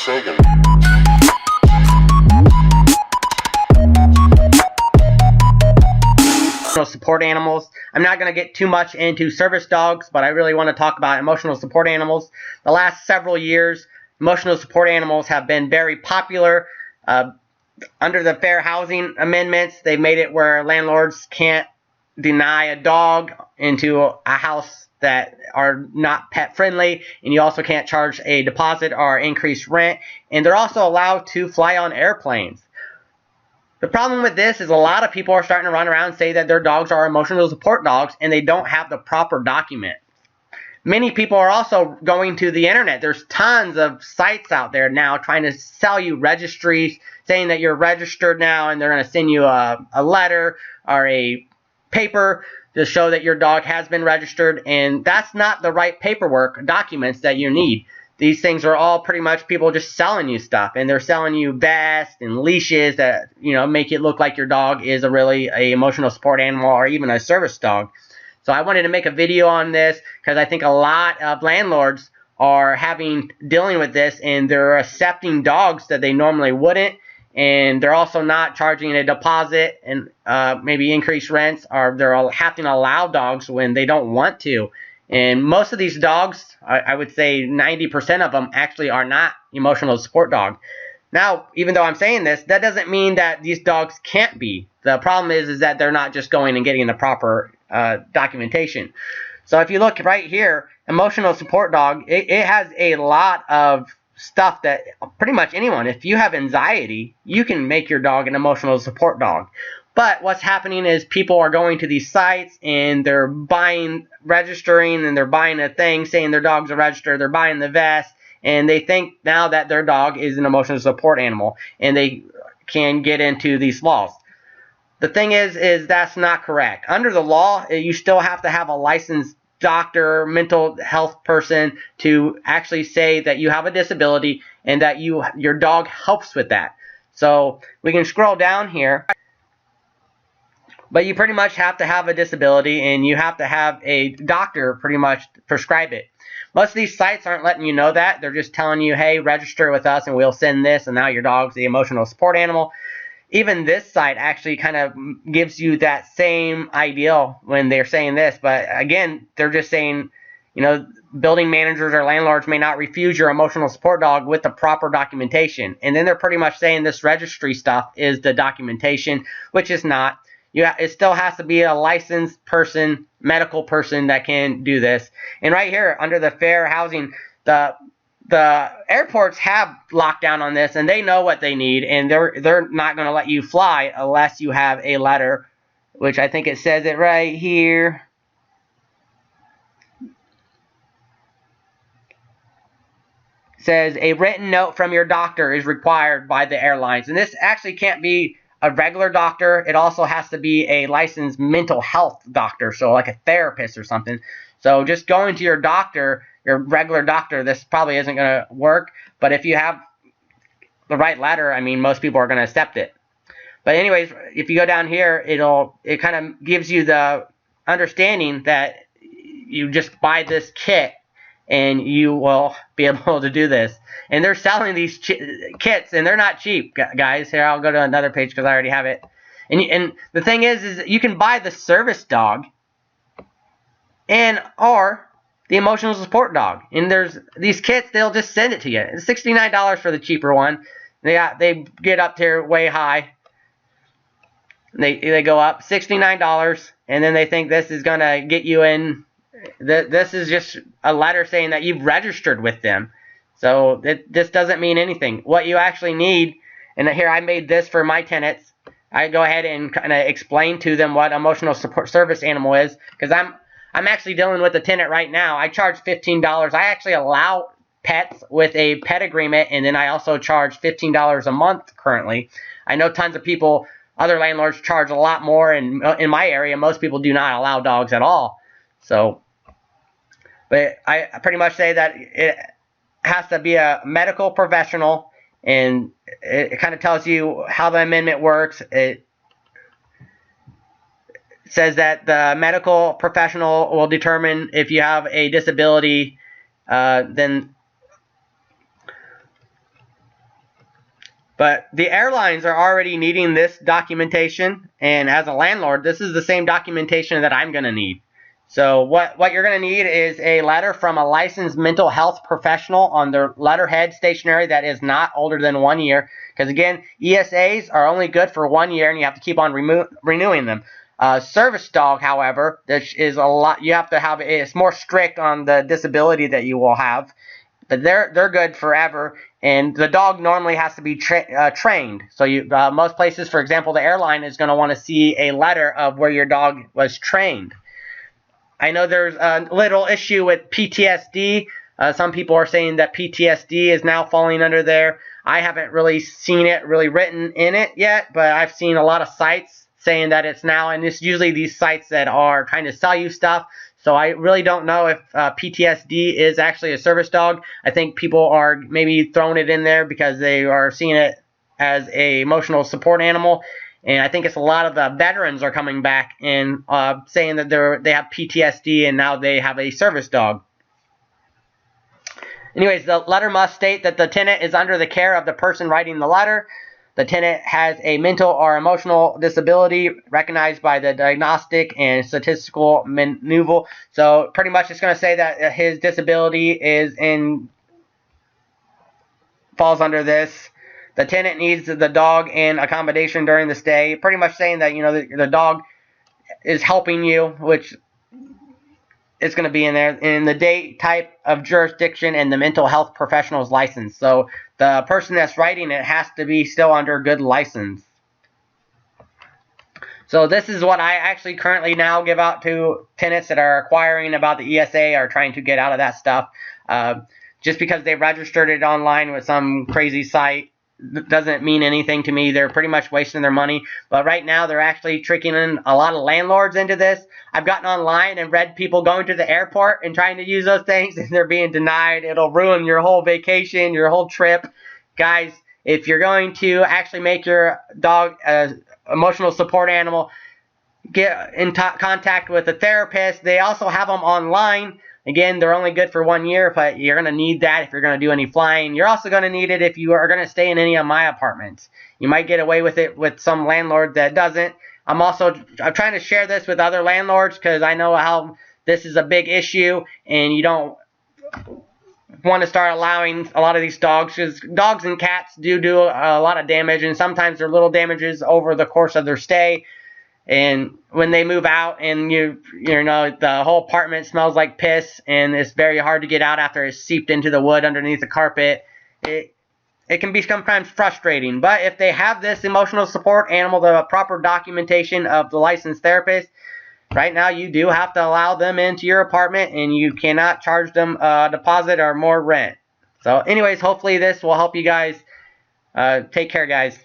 Sagan. Support animals. I'm not going to get too much into service dogs, but I really want to talk about emotional support animals. The last several years, emotional support animals have been very popular. Under the Fair Housing Amendments, they've made it where landlords can't deny a dog into a house that are not pet friendly, and you also can't charge a deposit or increase rent, and they're also allowed to fly on airplanes. The problem with this is a lot of people are starting to run around and say that their dogs are emotional support dogs and they don't have the proper document. Many people are also going to the internet. There's tons of sites out there now trying to sell you registries, saying that you're registered now, and they're going to send you a letter or a paper to show that your dog has been registered, and that's not the right paperwork documents that you need. These things are all pretty much people just selling you stuff, and they're selling you vests and leashes that, you know, make it look like your dog is a emotional support animal or even a service dog. So I wanted to make a video on this because I think a lot of landlords are dealing with this, and they're accepting dogs that they normally wouldn't, and they're also not charging a deposit and maybe increased rents, or they're having to allow dogs when they don't want to. And most of these dogs, I would say 90% of them actually are not emotional support dogs. Now, even though I'm saying this, that doesn't mean that these dogs can't be. The problem is that they're not just going and getting the proper documentation. So if you look right here, emotional support dog, it has a lot of stuff that pretty much anyone, if you have anxiety, you can make your dog an emotional support dog. But what's happening is people are going to these sites and they're registering, and they're buying a thing saying their dog's a registered. They're buying the vest, and they think now that their dog is an emotional support animal, and they can get into these laws. The thing is that's not correct. Under the law, you still have to have a licensed doctor, mental health person to actually say that you have a disability and that your dog helps with that. So we can scroll down here. But you pretty much have to have a disability, and you have to have a doctor pretty much prescribe it. Most of these sites aren't letting you know that. They're just telling you, hey, register with us and we'll send this, and now your dog's the emotional support animal. Even this site actually kind of gives you that same ideal when they're saying this. But again, they're just saying, you know, building managers or landlords may not refuse your emotional support dog with the proper documentation. And then they're pretty much saying this registry stuff is the documentation, which is not. It still has to be a licensed person, medical person that can do this. And right here, under the fair housing, the airports have lockdown on this, and they know what they need, and they're not going to let you fly unless you have a letter, which I think it says it right here. It says a written note from your doctor is required by the airlines, and this actually can't be a regular doctor. It also has to be a licensed mental health doctor, so like a therapist or something. So just going to your doctor, your regular doctor, this probably isn't going to work. But if you have the right letter, I mean, most people are going to accept it. But anyways, if you go down here, it kind of gives you the understanding that you just buy this kit and you will be able to do this. And they're selling these kits, and they're not cheap, guys. Here, I'll go to another page because I already have it. And the thing is you can buy the service dog or the emotional support dog. And there's these kits, they'll just send it to you. It's $69 for the cheaper one. They get up there way high. They go up $69, and then they think this is going to get you in. This is just a letter saying that you've registered with them. So this doesn't mean anything. What you actually need, and here I made this for my tenants. I go ahead and kind of explain to them what emotional support service animal is, because I'm actually dealing with a tenant right now. I charge $15. I actually allow pets with a pet agreement, and then I also charge $15 a month currently. I know tons of people, other landlords charge a lot more, and in my area, most people do not allow dogs at all. So, but I pretty much say that it has to be a medical professional, and it kind of tells you how the amendment works. It says that the medical professional will determine if you have a disability, then But the airlines are already needing this documentation, and as a landlord, this is the same documentation that I'm going to need. So what you're going to need is a letter from a licensed mental health professional on their letterhead stationery that is not older than 1 year. Because again, ESAs are only good for 1 year, and you have to keep on renewing them. Service dog, however, this is a lot. You have to have it's more strict on the disability that you will have. But they're good forever, and the dog normally has to be trained. So most places, for example, the airline is going to want to see a letter of where your dog was trained. I know there's a little issue with PTSD. Some people are saying that PTSD is now falling under there. I haven't really seen it really written in it yet, but I've seen a lot of sites saying that it's now, and it's usually these sites that are trying to sell you stuff. So I really don't know if PTSD is actually a service dog. I think people are maybe throwing it in there because they are seeing it as an emotional support animal. And I think it's a lot of the veterans are coming back and saying that they have PTSD and now they have a service dog. Anyways, the letter must state that the tenant is under the care of the person writing the letter. The tenant has a mental or emotional disability recognized by the Diagnostic and Statistical Manual. So pretty much it's going to say that his disability falls under this. The tenant needs the dog in accommodation during the stay. Pretty much saying that, the dog is helping you, which it's going to be in there, in the date, type of jurisdiction, and the mental health professional's license. So the person that's writing it has to be still under good license. So this is what I actually currently now give out to tenants that are acquiring about the ESA or trying to get out of that stuff. Just because they registered it online with some crazy site doesn't mean anything to me. They're pretty much wasting their money. But right now they're actually tricking in a lot of landlords into this. I've gotten online and read people going to the airport and trying to use those things, and they're being denied. It'll ruin your whole vacation, your whole trip. Guys, if you're going to actually make your dog an emotional support animal, get in contact with a therapist. They also have them online. Again, they're only good for 1 year, but you're going to need that if you're going to do any flying. You're also going to need it if you are going to stay in any of my apartments. You might get away with it with some landlord that doesn't. I'm trying to share this with other landlords because I know how this is a big issue, and you don't want to start allowing a lot of these dogs, because dogs and cats do a lot of damage, and sometimes they're little damages over the course of their stay. And when they move out and the whole apartment smells like piss and it's very hard to get out after it's seeped into the wood underneath the carpet, it can be sometimes frustrating. But if they have this emotional support animal, the proper documentation of the licensed therapist, right now you do have to allow them into your apartment, and you cannot charge them a deposit or more rent. So anyways, hopefully this will help you guys. Take care, guys.